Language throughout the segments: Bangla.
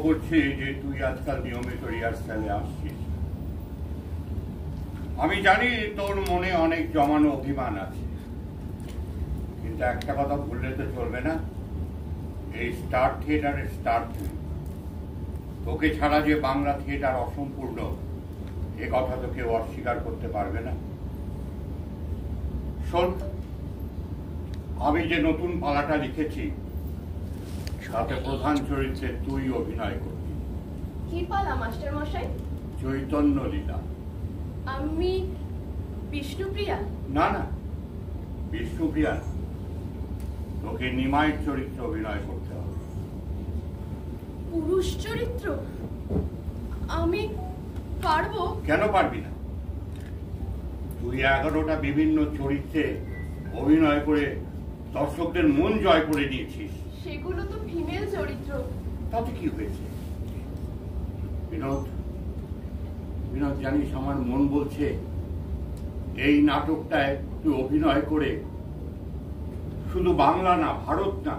করছি যে তুই আজকাল নিয়মিত রিহার্সালে আসছিস। আমি জানি তোর মনে অনেক জমানো অভিমান আছে, কিন্তু একটা কথা ভুললে তো চলবে না, এই স্টার থিয়েটারের স্টার তুই। তোকে ছাড়া যে বাংলা থিয়েটার অসম্পূর্ণ এ কথা তো কেউ অস্বীকার করতে পারবে না। শোন, আমি যে নতুন পালাটা লিখেছি তাতে প্রধান চরিত্রে তুই অভিনয় করবি। কি পালা মাস্টার মশাই? চৈতন্য লীলা। আমি বিষ্ণুপ্রিয়া? না না, বিষ্ণুপ্রিয়া না, তোকে নিমাইয়ের চরিত্রে অভিনয় করতে হবে। পুরুষ চরিত্র? আমি পারবো? কেন পারবি না? তুই 11টা বিভিন্ন চরিত্রে অভিনয় করে দর্শকদের মন জয় করে নিয়েছিস। সেগুলো তো ফিমেল চরিত্র। তাতে কি হয়েছে? বিনোদ, বিনোদ জানিস আমার মন বলছে এই নাটকটায় তুই অভিনয় করে শুধু বাংলা না, ভারত না,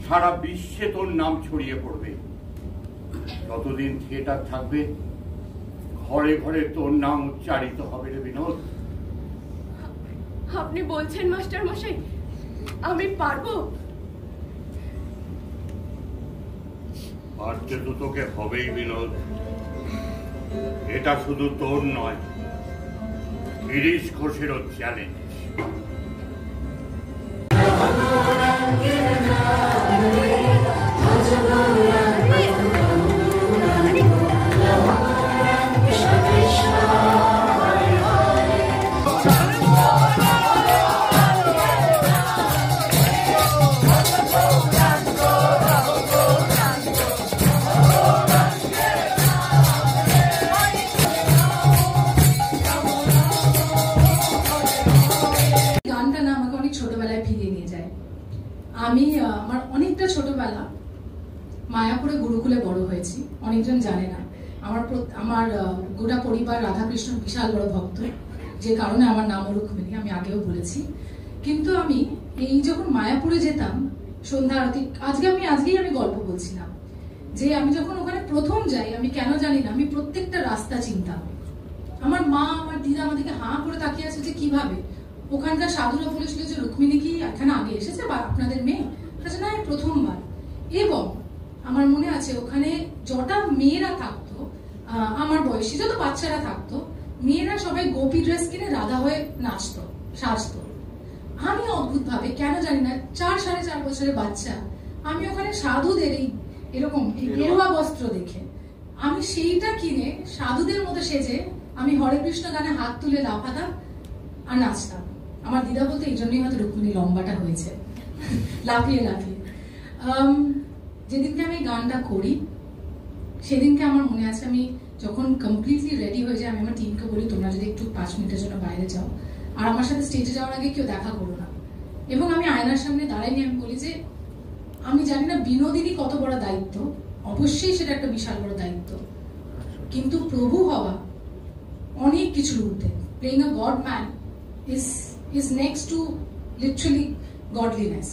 সারা বিশ্বে তোর নাম ছড়িয়ে পড়বে। যতদিন থিয়েটার থাকবে ঘরে ঘরে তোর নাম উচ্চারিত হবে রে বিনোদ। আপনি বলছেন মাস্টার মশাই আমি পারবো? পারতে তো তোকে হবেই বিনোদ। এটা শুধু তোর নয়, গিরিশ ঘোষেরও চ্যালেঞ্জ। আমি আমার অনেকটা ছোটবেলা মায়াপুরে গুরুকুলে বড় হয়েছি। অনেকজন জানে না, আমার গোটা পরিবার রাধাকৃষ্ণ বিশাল বড় ভক্ত, যে কারণে আমার নামও রুক্মিণী, আমি আগেও বলেছি। কিন্তু আমি এই যখন মায়াপুরে যেতাম সন্ধ্যা আরতি, আজকেই আমি গল্প বলছিলাম যে আমি যখন ওখানে প্রথম যাই, আমি কেন জানি না, আমি প্রত্যেকটা রাস্তা চিনতাম। আমার মা আমার দিদা আমাদেরকে হাঁ করে তাকিয়ে আছে যে কিভাবে। ওখানকার সাধুরা বলেছিল যে রুক্মিণী কি এখানে আগে এসেছে বা আপনাদের মেয়ে? না, প্রথমবার। এবং আমার মনে আছে ওখানে যটা মেয়েরা থাকতো, আমার বয়সী যত বাচ্চারা থাকতো, মেয়েরা সবাই গোপী ড্রেস কিনে রাধা হয়ে নাচতো, সাজতো। আমি অদ্ভুত ভাবে কেন জানি না 4-4.5 বছরের বাচ্চা, আমি ওখানে সাধুদের এরকম গেরুয়া বস্ত্র দেখে আমি সেইটা কিনে সাধুদের মতো সেজে আমি হরে কৃষ্ণ গানে হাত তুলে লাফাতাম আর নাচতাম। আমার দিদা বলতে এই জন্যই হয়তো রুক্মিণী লম্বাটা হয়েছে, লাফিয়ে লাফিয়ে। যেদিনকে আমি গানটা করি সেদিনকে আমার মনে আছে, আমি যখন কমপ্লিটলি রেডি হয়ে যাই, আমি আমার টিমকে বলি তোমরা যদি একটু 5 মিনিটের জন্য বাইরে যাও, আর আমার সাথে স্টেজে যাওয়ার আগে কেউ দেখা করো না। এবং আমি আয়নার সামনে দাঁড়াই নিয়ে আমি বলি যে আমি জানি না বিনোদিনী কত বড় দায়িত্ব, অবশ্যই সেটা একটা বিশাল বড় দায়িত্ব, কিন্তু প্রভু হওয়া অনেক কিছুর ঊর্ধ্বে। playing a god man is next to literally godliness.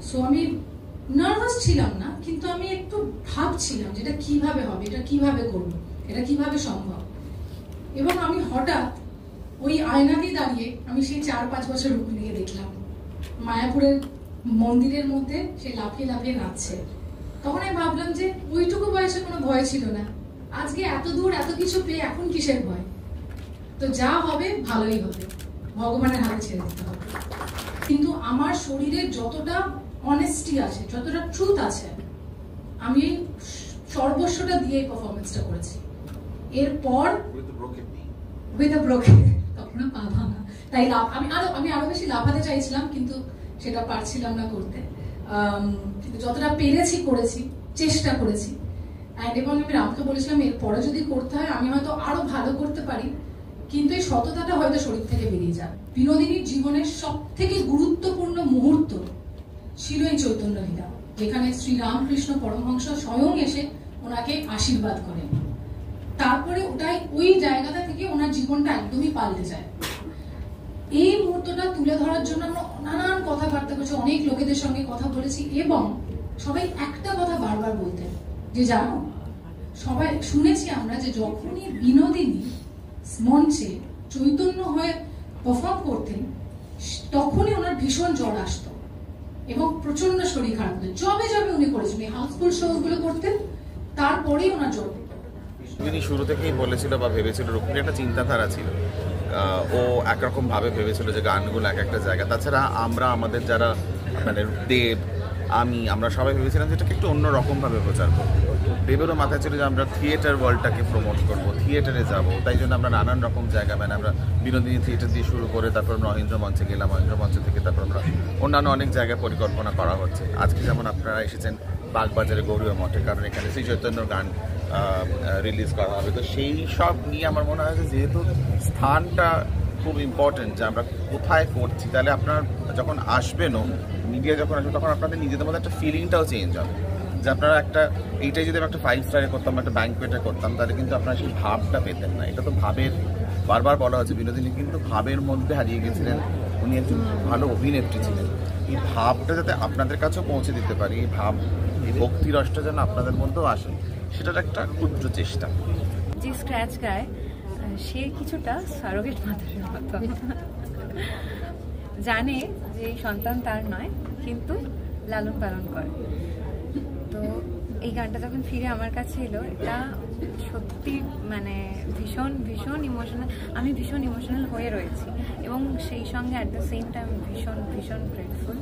So আমি নার্ভাস ছিলাম না, কিন্তু আমি একটু ভাবছিলাম যেটা কিভাবে হবে, এটা কিভাবে করব, এটা কিভাবে সম্ভব। এবং আমি হঠাৎ ওই আয়নাতে দাঁড়িয়ে আমি সেই 4-5 বছর রুক্মিণীকে দেখলাম মায়াপুরের মন্দিরের মধ্যে, সে লাফিয়ে লাফিয়ে নাচছে। তখন আমি ভাবলাম যে ওইটুকু বয়সে কোনো ভয় ছিল না, আজকে এত দূর এত কিছু পেয়ে এখন কিসের ভয়। তো যা হবে ভালোই হবে, ভগবানের হাতে ছেড়ে দিতে হবে। কিন্তু আমার শরীরে যতটা অনেস্টি আছে, যতটা ট্রুথ আছে, আমি সর্বস্বটা দিয়ে পারফরমেন্সটা করেছি। এরপর উইথ আ ব্রোকেন, তখন পা ভাঙা, তাই আমি আরো বেশি লাফাতে চাইছিলাম, কিন্তু সেটা পারছিলাম না করতে। কিন্তু যতটা পেরেছি করেছি, চেষ্টা করেছি। এবং আমি রামকে বলেছিলাম এরপরে যদি করতে হয় আমি হয়তো আরো ভালো করতে পারি, কিন্তু এই সততাটা হয়তো শরীর থেকে বেরিয়ে যায়। বিনোদিনীর জীবনের সব থেকে গুরুত্বপূর্ণ মুহূর্ত ছিল এই চৈতন্য লীলা, যেখানে শ্রী রামকৃষ্ণ পরমহংস স্বয়ং এসে ওনাকে আশীর্বাদ করেন। তারপরে ওই জায়গাটা থেকে ওনার জীবনটা একদমই পাল্টে যায়। এই মুহূর্তটা তুলে ধরার জন্য আমরা নানান কথাবার্তা করেছি, অনেক লোকেদের সঙ্গে কথা বলেছি, এবং সবাই একটা কথা বারবার বলতেন যে জানো, সবাই শুনেছি আমরা যে যখনই বিনোদিনী মঞ্চে চৈতন্য হয়ে পারফর্ম করতেন তখনই ওনার ভীষণ জ্বর আসতো এবং প্রচন্ড শরীর খারাপ হতো। যবে উনি করেছেন এই হাউসফুল শো গুলো করতেন, তারপরেই ওনার জ্বর। তিনি শুরু থেকেই বলেছিল বা ভেবেছিল, রুক্মিণী একটা চিন্তাধারা ছিল, ও একরকম ভাবে ভেবেছিল যে গানগুলো এক একটা জায়গা। তাছাড়া আমরা আমাদের যারা মানে দেব, আমরা সবাই ভেবেছিলাম যে এটাকে একটু অন্যরকমভাবে প্রচার করবো। দেবেরও মাথায় ছিল যে আমরা থিয়েটার ওয়ার্ল্ডটাকে প্রমোট করবো, থিয়েটারে যাবো, তাই জন্য আমরা নানান রকম জায়গা, মানে আমরা বিনোদিনী থিয়েটার দিয়ে শুরু করে তারপর আমরা মহেন্দ্র মঞ্চে গেলাম, মহেন্দ্র মঞ্চ থেকে তারপর আমরা অন্যান্য অনেক জায়গায় পরিকল্পনা করা হচ্ছে। আজকে যেমন আপনারা এসেছেন বাগবাজারে গৌরীয় মঠে, কারণ এখানে শ্রী চৈতন্যর গান রিলিজ করা হবে। তো সেই সব নিয়ে আমার মনে হয় যে যেহেতু স্থানটা খুব ইম্পর্টেন্ট, যে আমরা কোথায় করছি, তাহলে আপনার যখন আসবেনও, মিডিয়া যখন আসবে, তখন আপনাদের নিজেদের মধ্যে একটা ফিলিংটাও চেঞ্জ হবে। যে আপনারা এইটাই যদি আমরা একটা 5 স্টারে করতাম, একটা ব্যাংকুয়েটে করতাম, তাহলে কিন্তু আপনারা সেই ভাবটা পেতেন না। এটা তো ভাবের, বারবার বলা হচ্ছে বিনোদিনী কিন্তু ভাবের মধ্যে হারিয়ে গেছিলেন, উনি একজন ভালো অভিনেত্রী ছিলেন। এই ভাবটা যাতে আপনাদের কাছেও পৌঁছে দিতে পারি, এই ভক্তি রসটা যেন আপনাদের মধ্যেও আসে, সেটার একটা ক্ষুদ্র চেষ্টা। যে স্ক্র্যাচ গায় সে কিছুটা সারোগেট মাতারের মতো, জানে যে সন্তান তার নয়, কিন্তু লালন পালন করে। তো এই গানটা যখন ফিরে আমার কাছে এলো, এটা সত্যি মানে ভীষণ ভীষণ ইমোশনাল, আমি ভীষণ ইমোশনাল হয়ে রয়েছি, এবং সেই সঙ্গে অ্যাট দ্য সেম টাইম ভীষণ ভীষণ গ্রেটফুল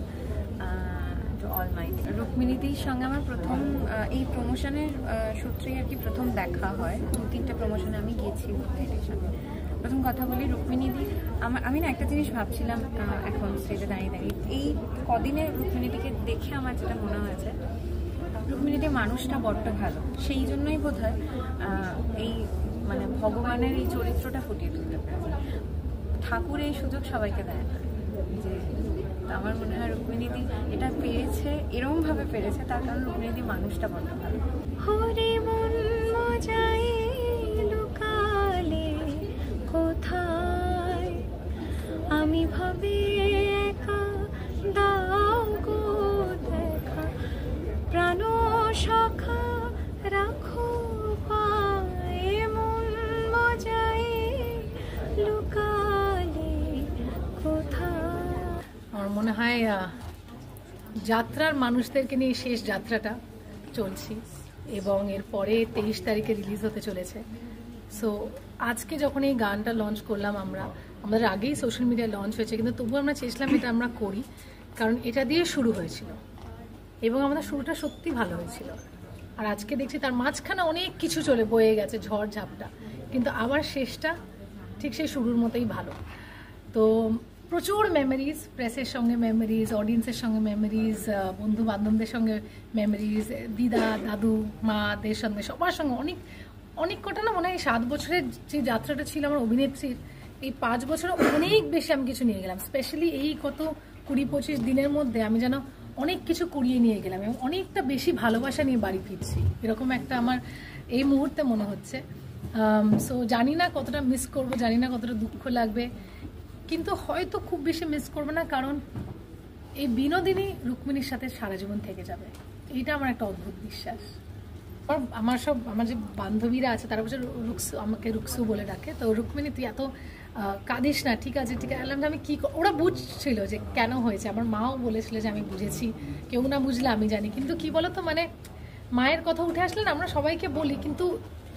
টু অল মাইটি। রুক্মিণীদির সঙ্গে আমার প্রথম এই প্রমোশনের সূত্রেই আর কি প্রথম দেখা হয়। 2-3টে প্রমোশনে আমি গিয়েছি রুক্মিণীদির সঙ্গে, প্রথম কথা বলি। রুক্মিণীদি আমি না একটা জিনিস ভাবছিলাম এখন স্টেজে দাঁড়িয়ে, এই কদিনে রুক্মিণীদিকে দেখে আমার যেটা মনে হয়েছে, রুক্মিণীদি মানুষটা বড্ড ভালো, সেই জন্যই বোধ হয় এই মানে ভগবানের এই চরিত্রটা ফুটিয়ে তুলতে পেরেছে। ঠাকুর এই সুযোগ সবাইকে দেয় না, যে আমার মনে হয় রুক্মিণীদি এটা পেরেছে, এরকমভাবে পেরেছে, তার কারণ রুক্মিণীদি মানুষটা বড্ড ভালো। হরে মন মজায় লুকালে কোথায়, আমি ভাবি একা দাও গো দেখা, প্রাণ সখা রাখো পায়ে, মন মজায় লুকালে কোথায়। আমার মনে হয় যাত্রার মানুষদেরকে নিয়ে শেষ যাত্রাটা চলছি, এবং এরপরে 23 তারিখে রিলিজ হতে চলেছে। সো আজকে যখন এই গানটা লঞ্চ করলাম, আমাদের আগেই সোশ্যাল মিডিয়া লঞ্চ হয়েছে, কিন্তু তবুও আমরা চেয়েছিলাম এটা আমরা করি, কারণ এটা দিয়ে শুরু হয়েছিল এবং আমাদের শুরুটা সত্যি ভালো হয়েছিল। আর আজকে দেখছি তার মাঝখানে অনেক কিছু চলে বয়ে গেছে, ঝড় ঝাপটা, কিন্তু আবার শেষটা ঠিক সেই শুরুর মতোই ভালো। তো প্রচুর মেমোরিজ, প্রেসের সঙ্গে মেমোরিজ, অডিয়েন্সের সঙ্গে মেমোরিজ, বন্ধু বান্ধবদের সঙ্গে মেমোরিজ, দিদা দাদু মাদের সঙ্গে সবার সঙ্গে অনেক কটা না, মনে হয় 7 বছরের যে যাত্রাটা ছিল আমার অভিনেত্রীর, এই 5 বছরে অনেক বেশি আমি কিছু নিয়ে গেলাম। স্পেশালি এই কত 20-25 দিনের মধ্যে আমি যেন অনেক কিছু কুড়িয়ে নিয়ে গেলাম এবং অনেকটা বেশি ভালোবাসা নিয়ে বাড়ি ফিরছি, এরকম একটা আমার এই মুহূর্তে মনে হচ্ছে। সো জানি না কতটা মিস করব, জানি না কতটা দুঃখ লাগবে, কিন্তু হয়তো খুব বেশি মিস করবো না, কারণ এই বিনোদিনী রুক্মিণীর সাথে সারা জীবন থেকে যাবে, এইটা আমার একটা অদ্ভুত বিশ্বাস। আমার যে বান্ধবীরা আছে তারা বলছে রুকসু, আমাকে রুকসু বলে ডাকে, তো রুক্মিণী তুই এত কাঁদিস না, ঠিক আছে ঠিক আছে। আমি কি, ওরা বুঝছিল যে কেন হয়েছে, আমার মাও বলেছিল যে আমি বুঝেছি, কেউ না বুঝলে আমি জানি, কিন্তু কি বলতো মানে মায়ের কথা উঠে আসলে না আমরা সবাইকে বলি, কিন্তু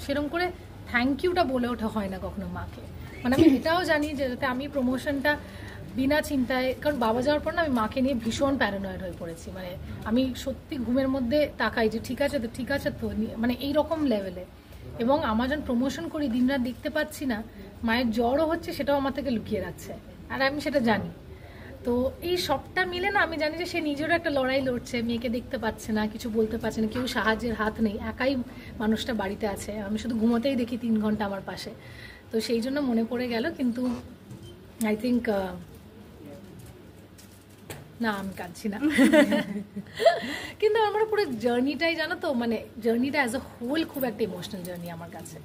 সেরকম করে থ্যাংক ইউটা বলে ওঠা হয় না কখনো মাকে। মানে আমি এটাও জানি যে যাতে আমি প্রমোশনটা বিনা চিন্তায়, কারণ বাবা যাওয়ার পর না আমি মাকে নিয়ে ভীষণ প্যারানয়েড হয়ে পড়েছি, মানে আমি সত্যি ঘুমের মধ্যে তাকাই যে ঠিক আছে তো ঠিক আছে তো, মানে এইরকম লেভেলে। এবং আমার যখন প্রমোশন করি দিনরাত দেখতে পাচ্ছি না, মায়ের জ্বরও হচ্ছে সেটাও আমার থেকে লুকিয়ে রাখছে, আর আমি সেটা জানি। তো এই সবটা মিলে না আমি জানি যে সে নিজেরও একটা লড়াই লড়ছে, মেয়েকে দেখতে পাচ্ছে না, কিছু বলতে পারছে না, কেউ সাহায্যের হাত নেই, একাই মানুষটা বাড়িতে আছে, আমি শুধু ঘুমোতেই দেখি 3 ঘন্টা আমার পাশে। তো সেই জন্য মনে পড়ে গেল, কিন্তু আই থিঙ্ক না আমি কাঁদছি না কিন্তু আমার পুরো জার্নিটাই জানো তো, মানে জার্নিটা অ্যাজ আ হোল খুব একটা ইমোশনাল জার্নি আমার কাছে।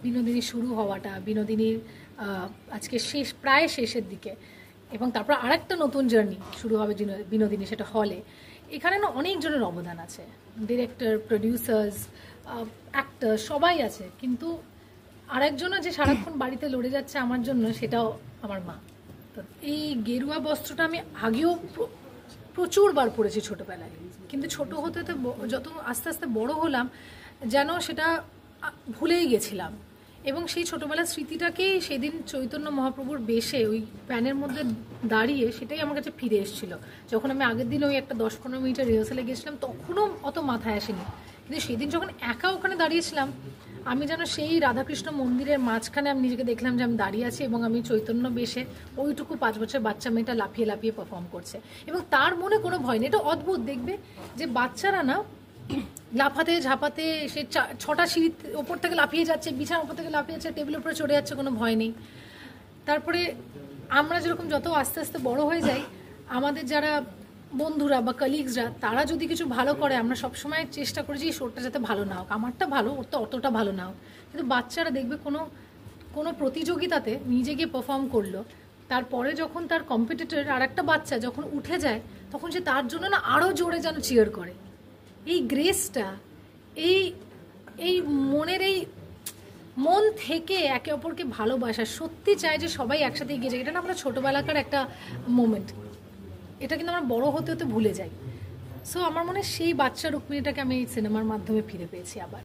বিনোদিনী শুরু হওয়াটা, বিনোদিনীর আজকে প্রায় শেষের দিকে, এবং তারপর আরেকটা নতুন জার্নি শুরু হবে বিনোদিনী, সেটা হলে। এখানে না অনেকজনের অবদান আছে, ডিরেক্টর, প্রডিউসার্স, অ্যাক্টর সবাই আছে, কিন্তু আরেকজনও যে সারাক্ষণ বাড়িতে লড়ে যাচ্ছে আমার জন্য, সেটাও আমার মা। তো এই গেরুয়া বস্ত্রটা আমি আগেও প্রচুরবার পরেছি ছোটবেলায়, কিন্তু ছোট হতে হতে যত আস্তে আস্তে বড় হলাম যেন সেটা ভুলেই গেছিলাম। এবং সেই ছোটবেলার স্মৃতিটাকেই সেদিন চৈতন্য মহাপ্রভুর বেশে ওই প্যানের মধ্যে দাঁড়িয়ে সেটাই আমার কাছে ফিরে এসেছিল। যখন আমি আগের দিন ওই একটা 10-15 মিনিটের রিহার্সালে গেছিলাম তখনও অত মাথায় আসেনি, কিন্তু সেদিন যখন একা ওখানে দাঁড়িয়েছিলাম আমি যেন সেই রাধাকৃষ্ণ মন্দিরের মাঝখানে আমি নিজেকে দেখলাম যে আমি দাঁড়িয়ে আছি, এবং আমি চৈতন্য বেশে ওইটুকু 5 বছরের বাচ্চা মেয়েটা লাফিয়ে লাফিয়ে পারফর্ম করছে, এবং তার মনে কোনো ভয় নেই। এটা অদ্ভুত দেখবে যে বাচ্চারা না লাফাতে ঝাপাতে, সে 6টা সিঁড়ির ওপর থেকে লাফিয়ে যাচ্ছে, বিছানার ওপর থেকে লাফিয়ে যাচ্ছে, টেবিলের উপরে চড়ে যাচ্ছে, কোনো ভয় নেই। তারপরে আমরা যেরকম যত আস্তে আস্তে বড় হয়ে যাই, আমাদের যারা বন্ধুরা বা কলিগসরা তারা যদি কিছু ভালো করে, আমরা সবসময় চেষ্টা করি যে এই শোটা যাতে ভালো না হোক, আমারটা ভালো, ওর তো অতটা ভালো না হোক। কিন্তু বাচ্চারা দেখবে কোনো প্রতিযোগিতাতে নিজে গিয়ে পারফর্ম করলো, তারপরে যখন তার কম্পিটিটর আর একটা বাচ্চা যখন উঠে যায়, তখন সে তার জন্য না আরও জোরে যেন চিয়ার করে। এই গ্রেসটা, এই মনের এই মন থেকে একে অপরকে ভালোবাসা, সত্যি চাই যে সবাই একসাথে এগিয়ে যায়। এটা না আমরা ছোটোবেলাকার একটা মোমেন্ট, এটা কিন্তু আমরা বড় হতে হতে ভুলে যাই। সো আমার মনে হয় সেই বাচ্চা রুক্মিণীটাকে আমি এই সিনেমার মাধ্যমে ফিরে পেয়েছি আবার।